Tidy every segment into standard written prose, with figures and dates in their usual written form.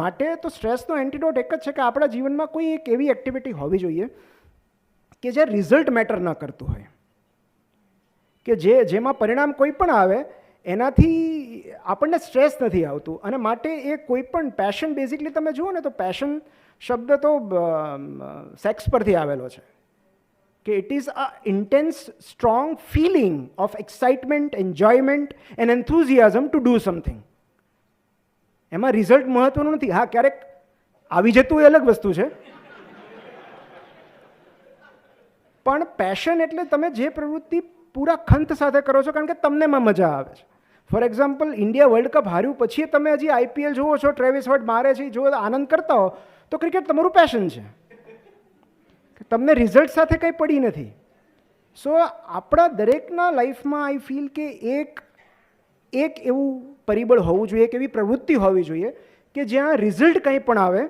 માટે તો સ્ટ્રેસનો એન્ટીડોટ એક જ છે કે આપણા જીવનમાં કોઈ એક એવી એક્ટિવિટી હોવી જોઈએ કે જે રિઝલ્ટ મેટર ન કરતું હોય, કે જેમાં પરિણામ કોઈ પણ આવે એનાથી આપણને સ્ટ્રેસ નથી આવતું. અને માટે એ કોઈ પણ પેશન, બેઝિકલી તમે જુઓ ને તો પેશન શબ્દ તો સેક્સ પરથી આવેલો છે, કે it is a intense strong feeling of excitement, enjoyment and enthusiasm to do something. એમાં રિઝલ્ટ મહત્વનું નથી. હા, ક્યારેક આવી જતું એ અલગ વસ્તુ છે, પણ પેશન એટલે તમે જે પ્રવૃત્તિ પૂરા ખંત સાથે કરો છો કારણ કે તમને એમાં મજા આવે છે. For example, India world cup હાર્યું પછી તમે હજી આઈપીએલ જુઓ છો, ટ્રેવિસ હેડ મારે છે, જો આનંદ કરતા હો તો ક્રિકેટ તમારું પેશન છે. તમને રિઝલ્ટ સાથે કંઈ પડી નથી. સો આપણા દરેકના લાઈફમાં આઈ ફીલ કે એક એવું પરિબળ હોવું જોઈએ, એક એવી પ્રવૃત્તિ હોવી જોઈએ કે જ્યાં રિઝલ્ટ કંઈ પણ આવે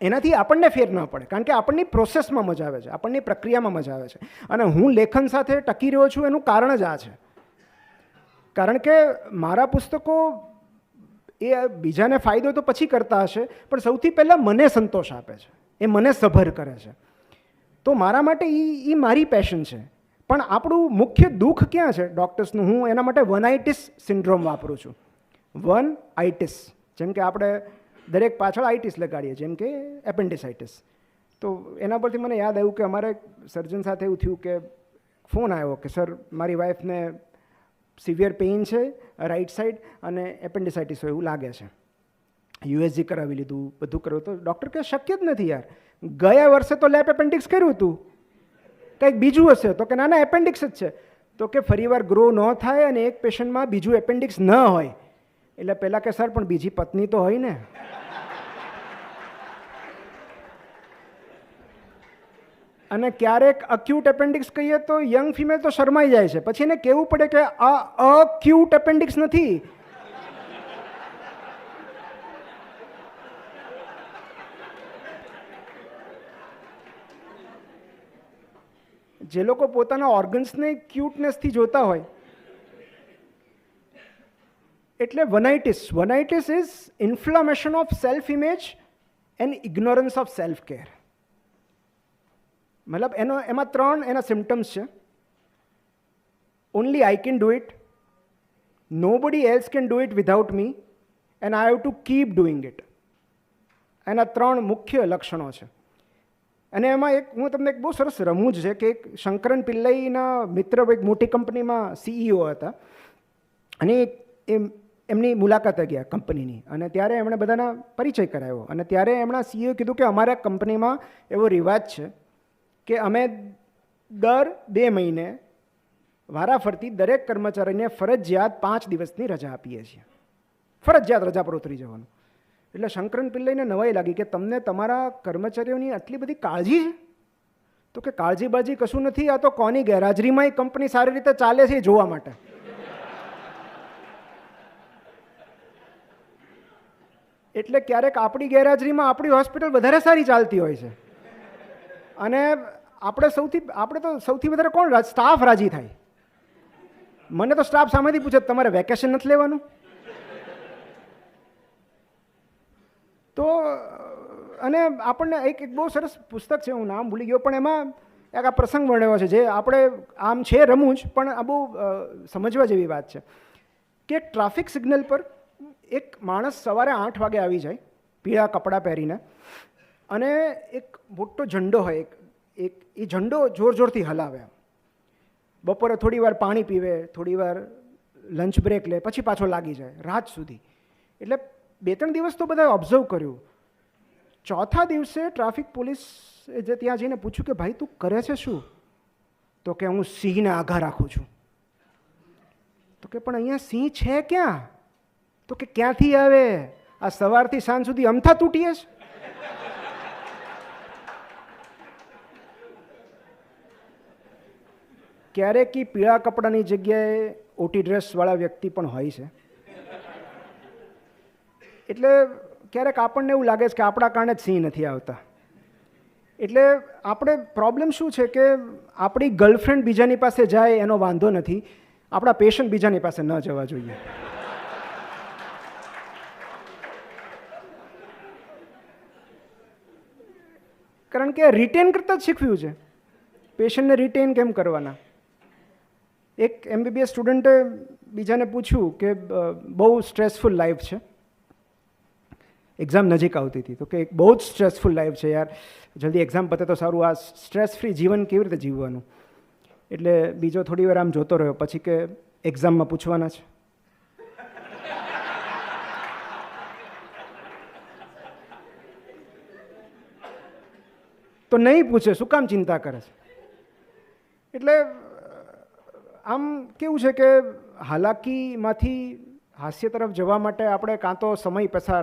એનાથી આપણને ફેર ન પડે, કારણ કે આપણની પ્રોસેસમાં મજા આવે છે, આપણની પ્રક્રિયામાં મજા આવે છે. અને હું લેખન સાથે ટકી રહ્યો છું એનું કારણ જ આ છે, કારણ કે મારા પુસ્તકો એ બીજાને ફાયદો તો પછી કરતા હશે, પણ સૌથી પહેલાં મને સંતોષ આપે છે, એ મને સભર કરે છે. તો મારા માટે એ મારી પેશન છે. પણ આપણું મુખ્ય દુઃખ ક્યાં છે ડૉક્ટર્સનું? હું એના માટે વનાઇટિસ સિન્ડ્રોમ વાપરું છું. વનઆઇટિસ, જેમ કે આપણે દરેક પાછળ આઇટિસ લગાડીએ, જેમ કે એપેન્ડિસાઇટિસ. તો એના પરથી મને યાદ આવ્યું કે અમારે સર્જન સાથે એવું થયું કે ફોન આવ્યો કે સર, મારી વાઈફને સિવિયર પેઇન છે રાઈટ સાઈડ અને એપેન્ડિસાઇટિસ હોય એવું લાગે છે. યુએસજી કરાવી લીધું, બધું કર્યું, તો ડૉક્ટર કહે શક્ય જ નથી યાર, ગયા વર્ષે તો લેપ એપેન્ડિક્સ કર્યું હતું, કંઈક બીજું હશે. તો કે ના ના, એપેન્ડિક્સ જ છે. તો કે ફરીવાર ગ્રો ન થાય અને એક પેશન્ટમાં બીજું એપેન્ડિક્સ ન હોય. એટલે પહેલાં કે સર પણ બીજી પત્ની તો હોય ને. અને ક્યારેક અક્યુટ એપેન્ડિક્સ કહીએ તો યંગ ફિમેલ તો શરમાઈ જાય છે, પછી એને કહેવું પડે કે આ અક્યુટ એપેન્ડિક્સ નથી. જે લોકો પોતાના ઓર્ગન્સને ક્યુટનેસથી જોતા હોય, એટલે vanitis is inflammation of self image and ignorance of self care. મતલબ એમાં 3 એના સિમ્ટમ્સ છે. Only I can do it, nobody else can do it without me, and I have to keep doing it. એના 3 મુખ્ય લક્ષણો છે. અને એમાં હું તમને એક બહુ સરસ રમૂજ છે કે એક શંકરન પિલ્લઈના મિત્ર એક મોટી કંપનીમાં CEO હતા, અને એમની મુલાકાતે ગયા કંપનીની, અને ત્યારે એમણે બધાના પરિચય કરાવ્યો. અને ત્યારે એમના CEO કીધું કે અમારા કંપનીમાં એવો રિવાજ છે કે અમે દર 2 મહિને વારાફરતી દરેક કર્મચારીને ફરજિયાત 5 દિવસની રજા આપીએ છીએ, ફરજિયાત રજા પર ઉતરી જવાનું. એટલે શંકરન પિલ્લઈને નવાઈ લાગી કે તમને તમારા કર્મચારીઓની આટલી બધી કાળજી છે? તો કે કાળજી બાળજી કશું નથી, આ તો કોની ગેરહાજરીમાં કંપની સારી રીતે ચાલે છે એ જોવા માટે. એટલે ક્યારેક આપણી ગેરહાજરીમાં આપણી હોસ્પિટલ વધારે સારી ચાલતી હોય છે, અને આપણે તો સૌથી વધારે કોણ સ્ટાફ રાજી થાય. મને તો સ્ટાફ સામેથી પૂછે તમારે વેકેશન નથી લેવાનું? તો અને આપણને એક બહુ સરસ પુસ્તક છે, હું નામ ભૂલી ગયો, પણ એમાં એક આ પ્રસંગ વર્ણવ્યો છે, જે આપણે આમ છે રમૂજ, પણ આ બહુ સમજવા જેવી વાત છે. કે ટ્રાફિક સિગ્નલ પર એક માણસ સવારે 8 વાગે આવી જાય પીળા કપડાં પહેરીને, અને એક મોટો ઝંડો હોય, એ ઝંડો જોર જોરથી હલાવે. બપોરે થોડી વાર પાણી પીવે, થોડી વાર લંચ બ્રેક લે, પછી પાછો લાગી જાય રાત સુધી. એટલે 2-3 દિવસ તો બધા ઓબ્ઝર્વ કર્યું. ચોથા દિવસે ટ્રાફિક પોલીસ જે ત્યાં જઈને પૂછ્યું કે ભાઈ તું કરે છે શું? તો કે હું સિંહને આઘા રાખું છું. તો કે પણ અહીંયા સિંહ છે ક્યાં? તો કે ક્યાંથી આવે, આ સવારથી સાંજ સુધી અમથા તૂટીએ છે. ક્યારેક પીળા કપડાની જગ્યાએ ઓટી ડ્રેસવાળા વ્યક્તિ પણ હોય છે. એટલે ક્યારેક આપણને એવું લાગે છે કે આપણા કારણે જ સિંહ નથી આવતા. એટલે આપણે પ્રોબ્લેમ શું છે કે આપણી ગર્લફ્રેન્ડ બીજાની પાસે જાય એનો વાંધો નથી, આપણા પેશન્ટ બીજાની પાસે ન જવા જોઈએ. કારણ કે રિટેન કરતાં જ શીખવ્યું છે. પેશન્ટને રિટેન કેમ કરવાના. એક MBBS સ્ટુડન્ટે બીજાને પૂછ્યું કે બહુ સ્ટ્રેસફુલ લાઈફ છે, એક્ઝામ નજીક આવતી હતી, તો કે બહુ જ સ્ટ્રેસફુલ લાઈફ છે યાર, જલ્દી એક્ઝામ પતે તો સારું, આ સ્ટ્રેસ ફ્રી જીવન કેવી રીતે જીવવાનું. એટલે બીજો થોડી વાર આમ જોતો રહ્યો, પછી કે એક્ઝામમાં પૂછવાના છે. તો નહીં પૂછે, શું કામ ચિંતા કરે છે. એટલે આમ કેવું છે કે હાલાકીમાંથી હાસ્ય તરફ જવા માટે આપણે કાં તો સમય પસાર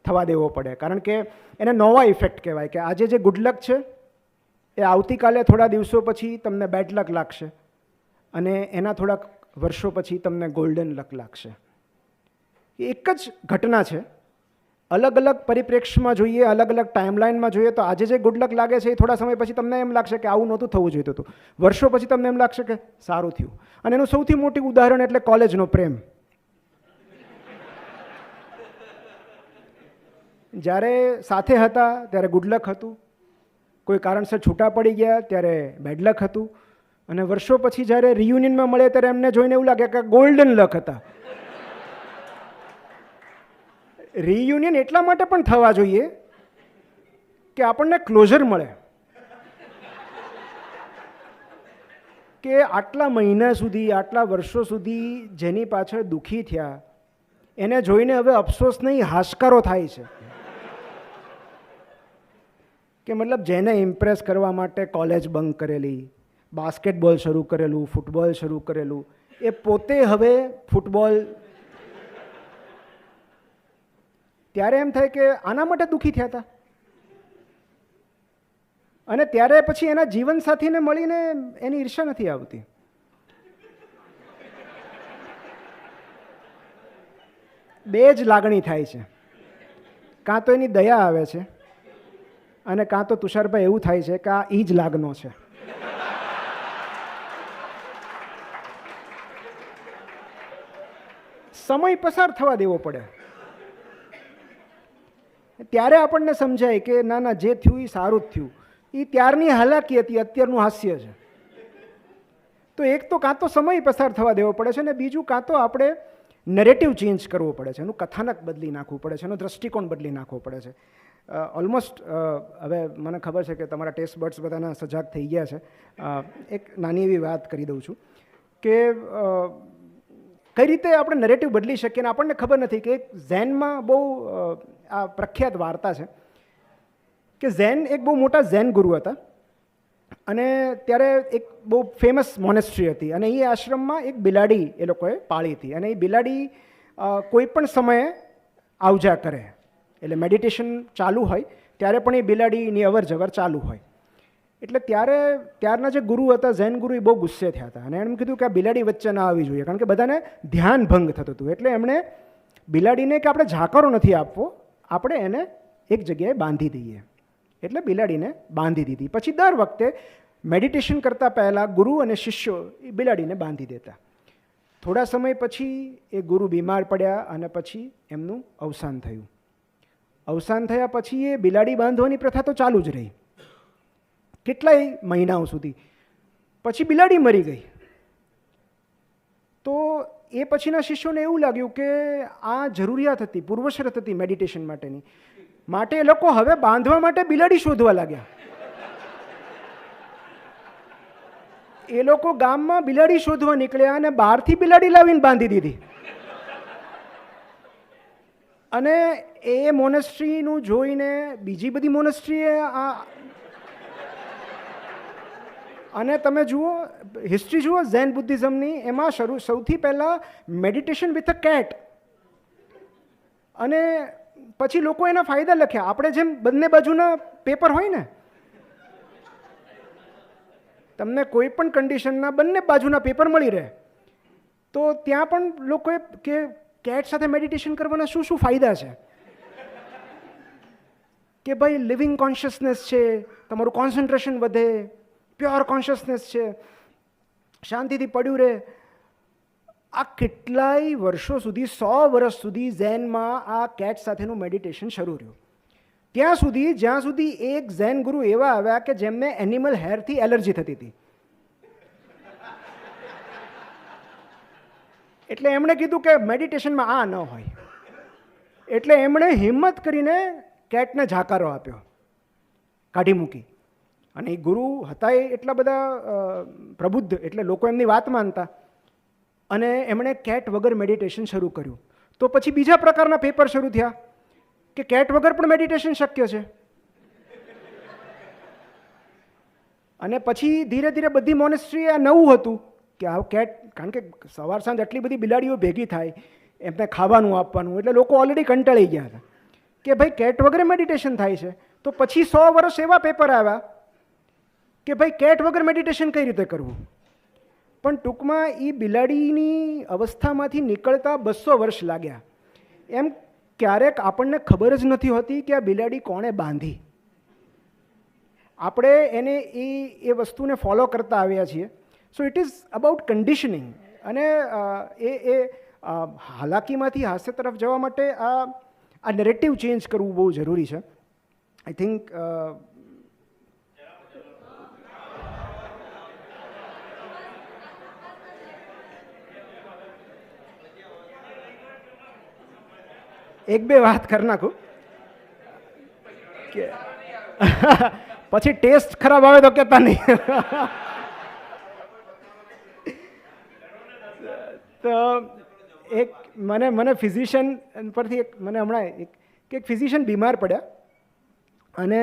થવા દેવો પડે, કારણ કે એને નોવા ઇફેક્ટ કહેવાય કે આજે જે ગુડ લક છે એ આવતીકાલે થોડા દિવસો પછી તમને બેડ લક લાગશે, અને એના થોડાક વર્ષો પછી તમને ગોલ્ડન લક લાગશે. એ એક જ ઘટના છે, અલગ અલગ પરિપ્રેક્ષ્યમાં જોઈએ, અલગ અલગ ટાઈમલાઇનમાં જોઈએ તો આજે જે ગુડ લક લાગે છે એ થોડા સમય પછી તમને એમ લાગશે કે આવું નહોતું થવું જોઈતું હતું, વર્ષો પછી તમને એમ લાગશે કે સારું થયું. અને એનું સૌથી મોટું ઉદાહરણ એટલે કોલેજનો પ્રેમ. જ્યારે સાથે હતા ત્યારે ગુડ લક હતું, કોઈ કારણસર છૂટા પડી ગયા ત્યારે બેડ લક હતું, અને વર્ષો પછી જ્યારે રિયુનિયનમાં મળે ત્યારે એમને જોઈને એવું લાગે કે ગોલ્ડન લક હતા. રિયુનિયન એટલા માટે પણ થવા જોઈએ કે આપણને ક્લોઝર મળે, કે આટલા મહિના સુધી, આટલા વર્ષો સુધી જેની પાછળ દુઃખી થયા એને જોઈને હવે અફસોસ નહીં, હાશકારો થાય છે. કે મતલબ જેને ઇમ્પ્રેસ કરવા માટે કોલેજ બંક કરેલી, બાસ્કેટબોલ શરૂ કરેલું, ફૂટબોલ શરૂ કરેલું, એ પોતે હવે ફૂટબોલ, ત્યારે એમ થાય કે આના માટે દુઃખી થયા હતા. અને ત્યારે પછી એના જીવનસાથીને મળીને એની ઈર્ષા નથી આવતી. બે જ લાગણી થાય છે, કાં તો એની દયા આવે છે, અને કાં તો તુષારભાઈ એવું થાય છે કે આ ઈ જ લાગનો છે. સમય પસાર થવા દેવો પડે, ત્યારે આપણને સમજાય કે ના ના, જે થયું એ સારું જ થયું, એ ત્યારની હાલાકી હતી, અત્યારનું હાસ્ય છે. તો એક તો કાં તો સમય પસાર થવા દેવો પડે છે, અને બીજું કાં તો આપણે નરેટિવ ચેન્જ કરવો પડે છે, એનું કથાનક બદલી નાખવું પડે છે, એનો દ્રષ્ટિકોણ બદલી નાખવો પડે છે. ઓલમોસ્ટ હવે મને ખબર છે કે તમારા ટેસ્ટ બર્ડ્સ બધાના સજાગ થઈ ગયા છે. એક નાની એવી વાત કરી દઉં છું કે કઈ રીતે આપણે નરેટિવ બદલી શકીએ. અને આપણને ખબર નથી કે ઝેનમાં બહુ આ પ્રખ્યાત વાર્તા છે કે ઝેન એક બહુ મોટા ઝેન ગુરુ હતા, અને ત્યારે એક બહુ ફેમસ મોનેસ્ટ્રી હતી, અને એ આશ્રમમાં એક બિલાડી એ લોકોએ પાળી હતી, અને એ બિલાડી કોઈ પણ સમયે આવજા કરે, એટલે મેડિટેશન ચાલુ હોય ત્યારે પણ એ બિલાડીની અવર જવર ચાલુ હોય. એટલે ત્યારના જે ગુરુ હતા, ઝેન ગુરુ, એ બહુ ગુસ્સે થયા હતા, અને એમ કીધું કે આ બિલાડી વચ્ચે ના આવવી જોઈએ, કારણ કે બધાને ધ્યાન ભંગ થતું હતું. એટલે એમણે બિલાડીને કે આપણે ઝાકરો નથી આપવો, આપણે એને એક જગ્યાએ બાંધી દઈએ. એટલે બિલાડીને બાંધી દીધી. પછી દર વખતે મેડિટેશન કરતાં પહેલાં ગુરુ અને શિષ્યો એ બિલાડીને બાંધી દેતા. થોડા સમય પછી એ ગુરુ બીમાર પડ્યા, અને પછી એમનું અવસાન થયું. અવસાન થયા પછી એ બિલાડી બાંધવાની પ્રથા તો ચાલુ જ રહી કેટલાય મહિનાઓ સુધી. પછી બિલાડી મરી ગઈ. તો એ પછીના શિષ્યોને એવું લાગ્યું કે આ જરૂરિયાત હતી, પૂર્વશરત હતી મેડિટેશન માટેની, માટે એ લોકો હવે બાંધવા માટે બિલાડી શોધવા લાગ્યા. એ લોકો ગામમાં બિલાડી શોધવા નીકળ્યા, અને બહારથી બિલાડી લાવીને બાંધી દીધી. અને એ મોનેસ્ટ્રીનું જોઈને બીજી બધી મોનેસ્ટ્રીએ અને તમે જુઓ, હિસ્ટ્રી જુઓ ઝેન બુદ્ધિઝમની, એમાં સૌથી પહેલાં મેડિટેશન વિથ અ કેટ, અને પછી લોકો એના ફાયદા લખ્યા. આપણે જેમ બંને બાજુના પેપર હોય ને, તમને કોઈ પણ કન્ડિશનના બંને બાજુના પેપર મળી રહે, તો ત્યાં પણ લોકોએ કે કેટ સાથે મેડિટેશન કરવાના શું શું ફાયદા છે, કે ભાઈ લિવિંગ કોન્શિયસનેસ છે, તમારું કોન્સન્ટ્રેશન વધે, પ્યોર કોન્શિયસનેસ છે, શાંતિથી પડ્યું રહે. આ કેટલાય વર્ષો સુધી, 100 વર્ષ સુધી ઝેનમાં આ કેટ સાથેનું મેડિટેશન શરૂ રહ્યું. ત્યાં સુધી જ્યાં સુધી એક ઝેન ગુરુ એવા આવ્યા કે જેમને એનિમલ હેરથી એલર્જી થતી હતી. એટલે એમણે કીધું કે મેડિટેશનમાં આ ન હોય. એટલે એમણે હિંમત કરીને કેટને ઝાકારો આપ્યો, કાઢી મૂકી. અને એ ગુરુ હતા એ એટલા બધા પ્રબુદ્ધ, એટલે લોકો એમની વાત માનતા. અને એમણે કેટ વગર મેડિટેશન શરૂ કર્યું. તો પછી બીજા પ્રકારના પેપર શરૂ થયા કે કેટ વગર પણ મેડિટેશન શક્ય છે. અને પછી ધીરે ધીરે બધી મોનેસ્ટ્રી આ નવું હતું કે આ કેટ, કારણ કે સવાર સાંજ આટલી બધી બિલાડીઓ ભેગી થાય, એમને ખાવાનું આપવાનું, એટલે લોકો ઓલરેડી કંટાળી ગયા હતા કે ભાઈ કેટ વગર મેડિટેશન થાય છે. તો પછી 100 વર્ષ એવા પેપર આવ્યા કે ભાઈ કેટ વગર મેડિટેશન કઈ રીતે કરવું. પણ ટૂંકમાં એ બિલાડીની અવસ્થામાંથી નીકળતા 200 વર્ષ લાગ્યા. એમ ક્યારેક આપણને ખબર જ નથી હોતી કે આ બિલાડી કોણે બાંધી. આપણે એને એ વસ્તુને ફોલો કરતા આવ્યા છીએ. So it is about conditioning. અને એ હાલાકીમાંથી હાસ્ય તરફ જવા માટે આ નેરેટિવ ચેન્જ કરવું બહુ જરૂરી છે. આઈ થિંક એક બે વાત કરી નાખું કે પછી ટેસ્ટ ખરાબ આવે તો કહેતા નહીં. તો એક મને ફિઝિશિયન પરથી મને હમણાં એક ફિઝિશિયન બીમાર પડ્યા અને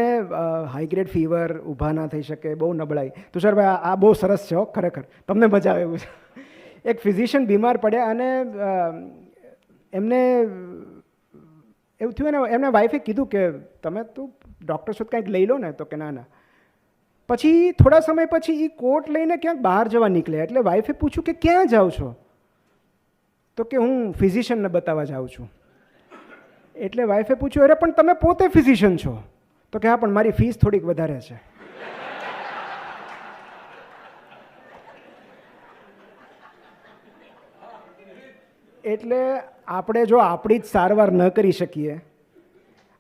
હાઈ ગ્રેડ ફીવર, ઊભા ના થઈ શકે, બહુ નબળાઈ. તુષારભાઈ આ બહુ સરસ છે ખરેખર, તમને મજા આવે એવું છે. એક ફિઝિશિયન બીમાર પડ્યા અને એમને એવું થયું ને, એમના વાઈફે કીધું કે તમે તો ડૉક્ટર સુધી કંઈક લઈ લો ને. તો કે ના ના. પછી થોડા સમય પછી એ કોટ લઈને ક્યાંક બહાર જવા નીકળ્યા. એટલે વાઈફે પૂછ્યું કે ક્યાં જાઓ છો? તો કે હું ફિઝિશિયનને બતાવવા જાઉં છું. એટલે વાઈફે પૂછ્યું અરે પણ તમે પોતે ફિઝિશિયન છો? તો કે હા પણ મારી ફીસ થોડીક વધારે છે. એટલે આપણે જો આપણી જ સારવાર ન કરી શકીએ,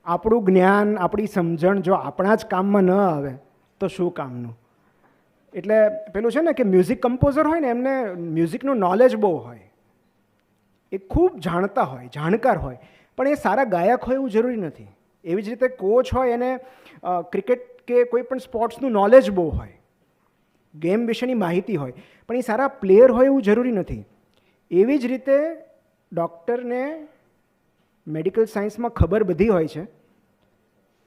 આપણું જ્ઞાન, આપણી સમજણ જો આપણા જ કામમાં ન આવે તો શું કામનું. એટલે પેલું છે ને કે મ્યુઝિક કમ્પોઝર હોય ને, એમને મ્યુઝિકનું નોલેજ બહુ હોય, એ ખૂબ જાણતા હોય, જાણકાર હોય, પણ એ સારા ગાયક હોય એવું જરૂરી નથી. એવી જ રીતે કોચ હોય એને ક્રિકેટ કે કોઈ પણ સ્પોર્ટ્સનું નોલેજ બહુ હોય, ગેમ વિશેની માહિતી હોય, પણ એ સારા પ્લેયર હોય એવું જરૂરી નથી. એવી જ રીતે ડૉક્ટરને મેડિકલ સાયન્સમાં ખબર બધી હોય છે,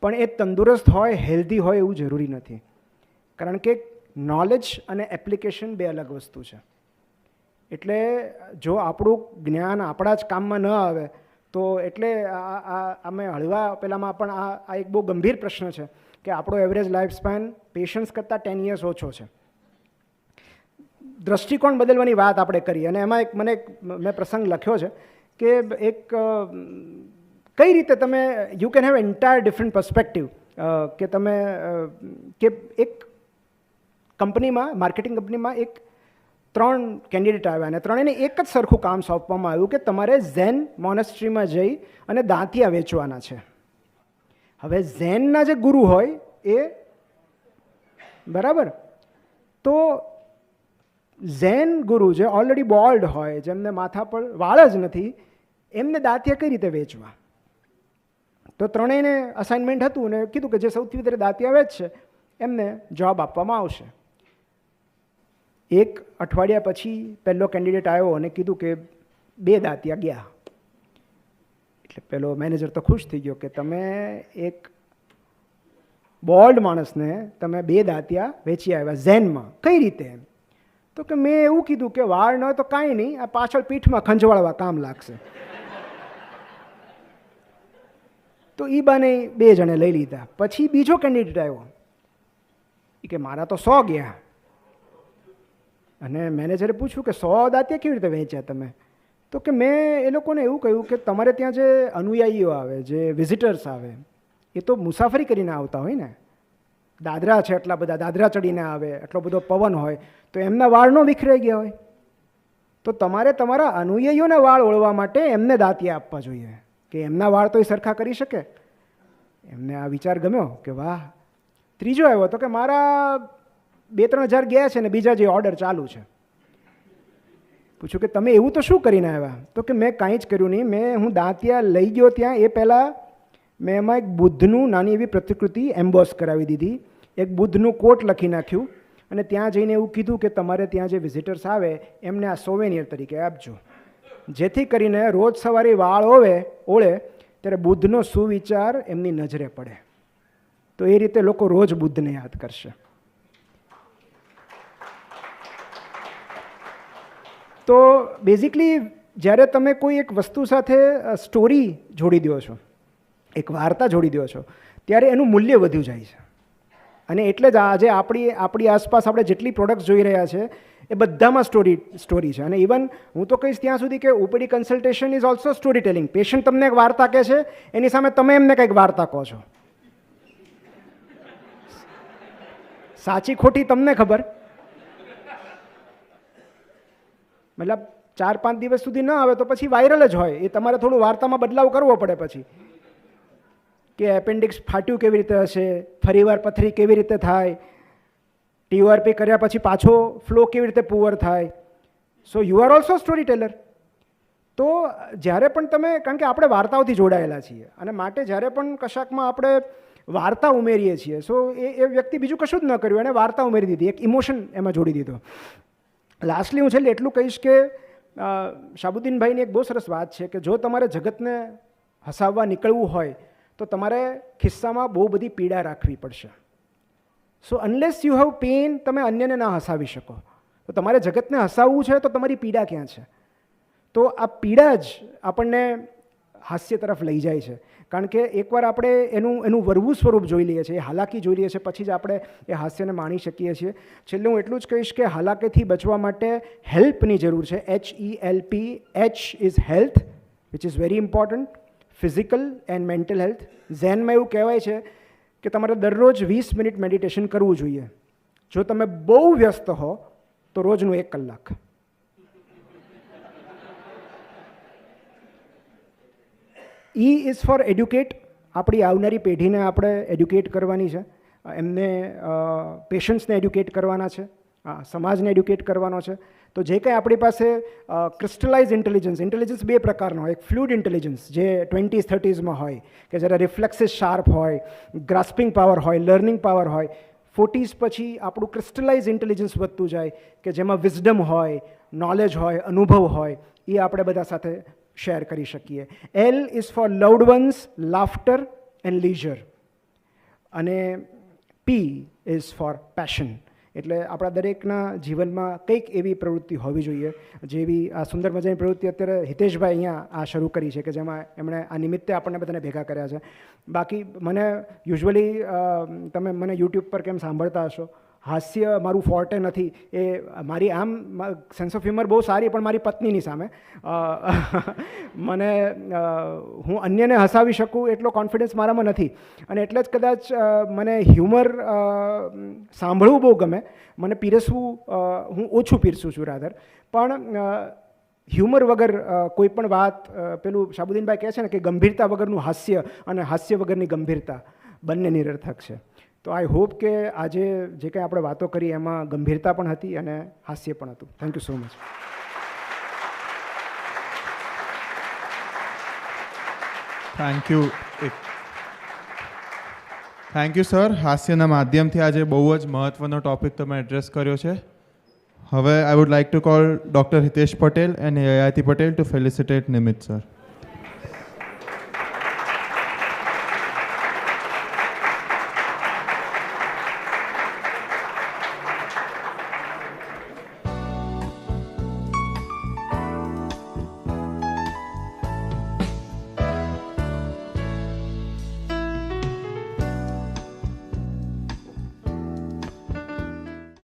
પણ એ તંદુરસ્ત હોય, હેલ્ધી હોય એવું જરૂરી નથી. કારણ કે નોલેજ અને એપ્લિકેશન બે અલગ વસ્તુ છે. એટલે જો આપણું જ્ઞાન આપણા જ કામમાં ન આવે તો એટલે અમે હળવા પેલામાં પણ આ એક બહુ ગંભીર પ્રશ્ન છે કે આપણો એવરેજ લાઈફ સ્પેન પેશન્ટ્સ કરતાં 10 years ઓછો છે. દ્રષ્ટિકોણ બદલવાની વાત આપણે કરી અને એમાં મેં પ્રસંગ લખ્યો છે કે એક કઈ રીતે તમે you can have entire different perspective. કે તમે કે એક કંપનીમાં, માર્કેટિંગ કંપનીમાં 3 કેન્ડિડેટ આવ્યા અને ત્રણેયને એક જ સરખું કામ સોંપવામાં આવ્યું કે તમારે ઝેન મોનેસ્ટ્રીમાં જઈ અને દાંતિયા વેચવાના છે. હવે ઝેનના જે ગુરુ હોય એ બરાબર, તો ઝેન ગુરુ જે ઓલરેડી બોલ્ડ હોય, જેમને માથા પર વાળ જ નથી, એમને દાંતિયા કઈ રીતે વેચવા? તો ત્રણેયને અસાઇનમેન્ટ હતું અને કીધું કે જે સૌથી વધારે દાંતિયા વેચશે એમને જોબ આપવામાં આવશે. 1 અઠવાડિયા પછી પહેલો કેન્ડિડેટ આવ્યો અને કીધું કે 2 દાંતિયા ગયા. એટલે પેલો મેનેજર તો ખુશ થઈ ગયો કે તમે એક બોલ્ડ માણસને તમે 2 દાંતિયા વેચી આવ્યા ઝેનમાં, કઈ રીતે? તો કે મેં એવું કીધું કે વાળ ન તો કાંઈ નહીં, આ પાછળ પીઠમાં ખંજવાળવા કામ લાગશે. તો એ બાને 2 જણે લઈ લીધા. પછી બીજો કેન્ડિડેટ આવ્યો કે મારા તો 100 ગયા. અને મેનેજરે પૂછ્યું કે 100 દાંતિયા કેવી રીતે વેચ્યા તમે? તો કે મેં એ લોકોને એવું કહ્યું કે તમારે ત્યાં જે અનુયાયીઓ આવે, જે વિઝિટર્સ આવે, એ તો મુસાફરી કરીને આવતા હોય ને. દાદરા છે, એટલા બધા દાદરા ચડીને આવે, એટલો બધો પવન હોય, તો એમના વાળ ન વિખરાઈ ગયા હોય. તો તમારે તમારા અનુયાયીઓના વાળ ઓળવા માટે એમને દાંતિયા આપવા જોઈએ કે એમના વાળ તો એ સરખા કરી શકે, એમને આ વિચાર ગમ્યો કે વાહ. ત્રીજો આવ્યો તો કે મારા 2-3 હજાર ગયા છે ને બીજા જે ઓર્ડર ચાલુ છે. પૂછ્યું કે તમે એવું તો શું કરીને આવ્યા? તો કે મેં કાંઈ જ કર્યું નહીં. હું દાંતિયા લઈ ગયો ત્યાં એ પહેલાં મેં એમાં એક બુદ્ધનું નાની એવી પ્રતિકૃતિ એમ્બોસ કરાવી દીધી, એક બુદ્ધનું કોટ લખી નાખ્યું અને ત્યાં જઈને એવું કીધું કે તમારે ત્યાં જે વિઝિટર્સ આવે એમને આ સોવેનિયર તરીકે આપજો, જેથી કરીને રોજ સવારે વાળ ઓળે ત્યારે બુદ્ધનો સુવિચાર એમની નજરે પડે. તો એ રીતે લોકો રોજ બુદ્ધને યાદ કરશે. તો બેઝિકલી જ્યારે તમે કોઈ એક વસ્તુ સાથે સ્ટોરી જોડી દો છો, એક વાર્તા જોડી દો છો, ત્યારે એનું મૂલ્ય વધ્યું જાય છે. અને એટલે જ આજે આપણી આસપાસ આપણે જેટલી પ્રોડક્ટ્સ જોઈ રહ્યા છે એ બધામાં સ્ટોરી છે. અને ઇવન હું તો કહીશ ત્યાં સુધી કે OPD consultation is also story telling. Patient તમને એક વાર્તા કહે છે, એની સામે તમે એમને કંઈક વાર્તા કહો છો. સાચી ખોટી તમને ખબર, મતલબ 4-5 દિવસ સુધી ન આવે તો પછી વાયરલ જ હોય. એ તમારે થોડું વાર્તામાં બદલાવ કરવો પડે પછી, કે એપેન્ડિક્સ ફાટ્યું કેવી રીતે હશે, ફરીવાર પથરી કેવી રીતે થાય, TORP કર્યા પછી પાછો ફ્લો કેવી રીતે પુઅર થાય. So you are also story Taylor. તો જ્યારે પણ તમે, કારણ કે આપણે વાર્તાઓથી જોડાયેલા છીએ અને માટે જ્યારે પણ કશાકમાં આપણે વાર્તા ઉમેરીએ છીએ, સો એ વ્યક્તિ બીજું કશું જ ન કર્યું, એને વાર્તા ઉમેરી દીધી, એક ઇમોશન એમાં જોડી દીધો. લાસ્ટલી હું છેલ્લે એટલું કહીશ કે શાહબુદ્દીનભાઈની એક બહુ સરસ વાત છે કે જો તમારે જગતને હસાવવા નીકળવું હોય તો તમારે ખિસ્સામાં બહુ બધી પીડા રાખવી પડશે. સો અનલેસ યુ હેવ પેઇન, તમે અન્યને ના હસાવી શકો. તો તમારે જગતને હસાવવું છે તો તમારી પીડા ક્યાં છે? તો આ પીડા જ આપણને હાસ્ય તરફ લઈ જાય છે. કારણ કે એકવાર આપણે એનું વરવું સ્વરૂપ જોઈ લઈએ છીએ, હાલાકી જોઈ લઈએ છીએ, પછી જ આપણે એ હાસ્યને માણી શકીએ છીએ. છેલ્લે હું એટલું જ કહીશ કે હાલાકીથી બચવા માટે હેલ્પની જરૂર છે. HELP. H is health, which is very important, physical and mental health. ઝેનમાં એવું કહેવાય છે કે તમારે દરરોજ 20 મિનિટ મેડિટેશન કરવું જોઈએ. જો તમે બહુ વ્યસ્ત હો તો રોજનું 1 કલાક. E is four educate. આપણી આવનારી પેઢીને આપણે એડ્યુકેટ કરવાની છે, એમને પેશન્ટ્સને એડ્યુકેટ કરવાના છે, સમાજને એડ્યુકેટ કરવાનો છે. તો જે કંઈ આપણી પાસે ક્રિસ્ટલાઇઝ ઇન્ટેલિજન્સ 2 પ્રકારનો હોય. એક ફ્લુઇડ ઇન્ટેલિજન્સ જે 20s 30sમાં હોય, કે જ્યારે રિફ્લેક્સિસ શાર્પ હોય, ગ્રાસ્પિંગ પાવર હોય, લર્નિંગ પાવર હોય. 40s પછી આપણું ક્રિસ્ટલાઇઝ ઇન્ટેલિજન્સ વધતું જાય કે જેમાં વિઝડમ હોય, નોલેજ હોય, અનુભવ હોય, એ આપણે બધા સાથે શેર કરી શકીએ. L is four loved once, laughter and leisure. અને P ઇઝ ફોર પેશન. એટલે આપણા દરેકના જીવનમાં કંઈક એવી પ્રવૃત્તિ હોવી જોઈએ, જેવી આ સુંદર મજાની પ્રવૃત્તિ અત્યારે હિતેશભાઈ અહીંયા આ શરૂ કરી છે, કે જેમાં એમણે આ નિમિત્તે આપણને બધાને ભેગા કર્યા છે. બાકી મને યુઝ્યુઅલી તમે મને યુટ્યુબ પર કેમ સાંભળતા હશો, હાસ્ય મારું ફોર્ટે નથી. એ મારી આમ સેન્સ ઓફ હ્યુમર બહુ સારી, પણ મારી પત્નીની સામે મને હું અન્યને હસાવી શકું એટલો કોન્ફિડન્સ મારામાં નથી. અને એટલે જ કદાચ મને હ્યુમર સાંભળવું બહુ ગમે, મને પીરસવું હું ઓછું પીરસું છું રાધર. પણ હ્યુમર વગર કોઈ પણ વાત, પેલું શાહબુદ્દીનભાઈ કહે છે ને કે ગંભીરતા વગરનું હાસ્ય અને હાસ્ય વગરની ગંભીરતા બંને નિરર્થક છે. તો આઈ હોપ કે આજે જે કંઈ આપણે વાતો કરી એમાં ગંભીરતા પણ હતી અને હાસ્ય પણ હતું. Thank you so much. Thank you sir. હાસ્યના માધ્યમથી આજે બહુ જ મહત્વનો ટોપિક તમે એડ્રેસ કર્યો છે. હવે I would like to call doctor Hitesh Patel and AIT Patel to felicitate Nimit sir.